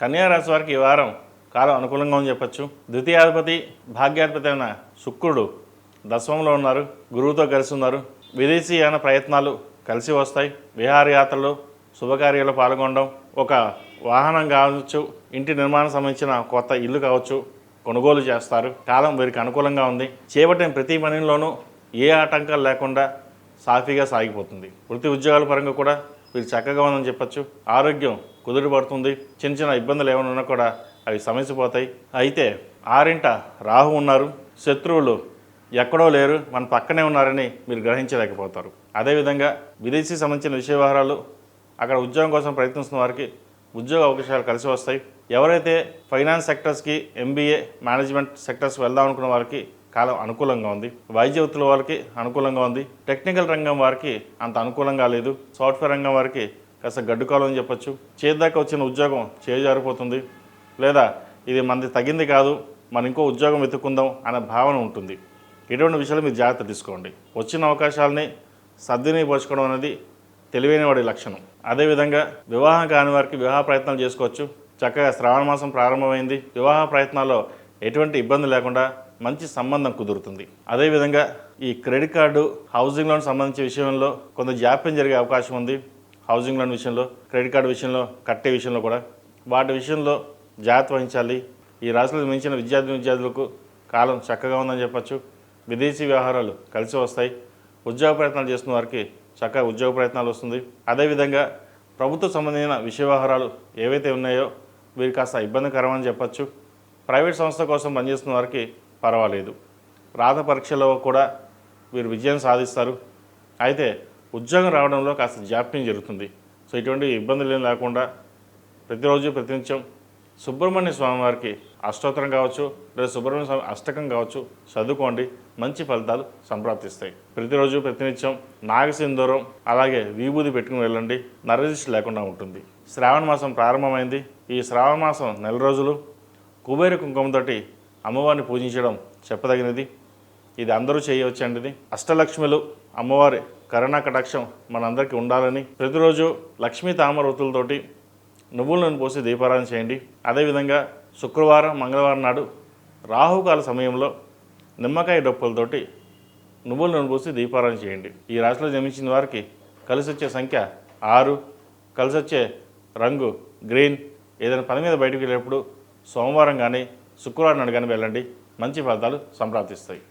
కన్యా రాశి వారికి ఈ వారం కాలం అనుకూలంగా ఉందని చెప్పచ్చు. ద్వితీయాధిపతి భాగ్యాధిపతి అయిన శుక్రుడు దశమంలో ఉన్నారు, గురువుతో కలిసి ఉన్నారు. విదేశీయాన ప్రయత్నాలు కలిసి వస్తాయి. విహారయాత్రలు, శుభకార్యాలు పాల్గొనడం, ఒక వాహనం కావచ్చు, ఇంటి నిర్మాణం సంబంధించిన కొత్త ఇల్లు కావచ్చు, కొనుగోలు చేస్తారు. కాలం వీరికి అనుకూలంగా ఉంది. చేపట్టిన ప్రతి పనిలోనూ ఏ ఆటంకాలు లేకుండా సాఫీగా సాగిపోతుంది. వృత్తి ఉద్యోగాల పరంగా కూడా వీరు చక్కగా ఉందని చెప్పచ్చు. ఆరోగ్యం కుదురుపడుతుంది. చిన్న చిన్న ఇబ్బందులు ఏమైనా ఉన్నా కూడా అవి సమసిపోతాయి. అయితే ఆరింట రాహు ఉన్నారు. శత్రువులు ఎక్కడో లేరు, మన పక్కనే ఉన్నారని మీరు గ్రహించలేకపోతారు. అదేవిధంగా విదేశీ సంబంధించిన విషయ వ్యవహారాలు, అక్కడ ఉద్యోగం కోసం ప్రయత్నిస్తున్న వారికి ఉద్యోగ అవకాశాలు కలిసి వస్తాయి. ఎవరైతే ఫైనాన్స్ సెక్టర్స్కి, ఎంబీఏ, మేనేజ్మెంట్ సెక్టర్స్ వెళ్దాం అనుకున్న వారికి కాలం అనుకూలంగా ఉంది. వైద్య వృత్తుల వారికి అనుకూలంగా ఉంది. టెక్నికల్ రంగం వారికి అంత అనుకూలంగా లేదు. సాఫ్ట్వేర్ రంగం వారికి కాస్త గడ్డుకాలం అని చెప్పొచ్చు. చేద్దాకా వచ్చిన ఉద్యోగం చేజారిపోతుంది, లేదా ఇది మనది తగింది కాదు, మనం ఇంకో ఉద్యోగం వెతుక్కుందాం అనే భావన ఉంటుంది. ఇటువంటి విషయాలు మీరు జాగ్రత్త తీసుకోండి. వచ్చిన అవకాశాలని సద్వినియోగపరచుకోవడం అనేది తెలివైన వాడి లక్షణం. అదేవిధంగా వివాహం కాని వారికి వివాహ ప్రయత్నాలు చేసుకోవచ్చు. చక్కగా శ్రావణ మాసం ప్రారంభమైంది. వివాహ ప్రయత్నాల్లో ఎటువంటి ఇబ్బంది లేకుండా మంచి సంబంధం కుదురుతుంది. అదేవిధంగా ఈ క్రెడిట్ కార్డు, హౌసింగ్ లోన్ సంబంధించిన విషయంలో కొంత జాప్యం జరిగే అవకాశం ఉంది. హౌసింగ్ లోన్ విషయంలో, క్రెడిట్ కార్డు విషయంలో, కట్టే విషయంలో కూడా వాటి విషయంలో జాగ్రత్త వహించాలి. ఈ రాశిలో మించిన విద్యార్థులకు కాలం చక్కగా ఉందని చెప్పచ్చు. విదేశీ వ్యవహారాలు కలిసి వస్తాయి. ఉద్యోగ ప్రయత్నాలు చేస్తున్న వారికి చక్కగా ఉద్యోగ ప్రయత్నాలు వస్తుంది. అదేవిధంగా ప్రభుత్వ సంబంధించిన విషయ వ్యవహారాలు ఏవైతే ఉన్నాయో వీరికి కాస్త ఇబ్బందికరమని చెప్పచ్చు. ప్రైవేట్ సంస్థ కోసం పనిచేస్తున్న వారికి పర్వాలేదు. రాత పరీక్షలో కూడా వీరు విజయం సాధిస్తారు. అయితే ఉద్యోగం రావడంలో కాస్త జాప్యం జరుగుతుంది. సో ఇటువంటి ఇబ్బందులు ఏం లేకుండా ప్రతిరోజు ప్రతినిత్యం సుబ్రహ్మణ్య స్వామి వారికి అష్టోత్తరం కావచ్చు, లేదా సుబ్రహ్మణ్య స్వామి అష్టకం కావచ్చు చదువుకోండి. మంచి ఫలితాలు సంప్రాప్తిస్తాయి. ప్రతిరోజు ప్రతినిత్యం నాగసింధూరం అలాగే విభూది పెట్టుకుని వెళ్ళండి. నరదిష్టి లేకుండా ఉంటుంది. శ్రావణ మాసం ప్రారంభమైంది. ఈ శ్రావణ మాసం నెల రోజులు కుబేర కుంకుమతోటి అమ్మవారిని పూజించడం చెప్పదగినది. ఇది అందరూ చేయవచ్చండి. ఇది అష్టలక్ష్మిలు అమ్మవారి కరుణా కటాక్షం మనందరికీ ఉండాలని ప్రతిరోజు లక్ష్మీ తామరవతులతోటి నువ్వుల నూనె పోసి దీపారాధన చేయండి. అదేవిధంగా శుక్రవారం, మంగళవారం నాడు రాహుకాల సమయంలో నిమ్మకాయ డొప్పులతోటి నువ్వుల నూనె పోసి దీపారాధన చేయండి. ఈ రాశిలో జన్మించిన వారికి కలిసి వచ్చే సంఖ్య 6, కలిసి వచ్చే రంగు గ్రీన్. ఏదైనా పని మీద బయటకు వెళ్ళేటప్పుడు సోమవారం కానీ శుక్రవారం నాడు కానీ వెళ్ళండి. మంచి ఫలితాలు సంప్రాప్తిస్తాయి.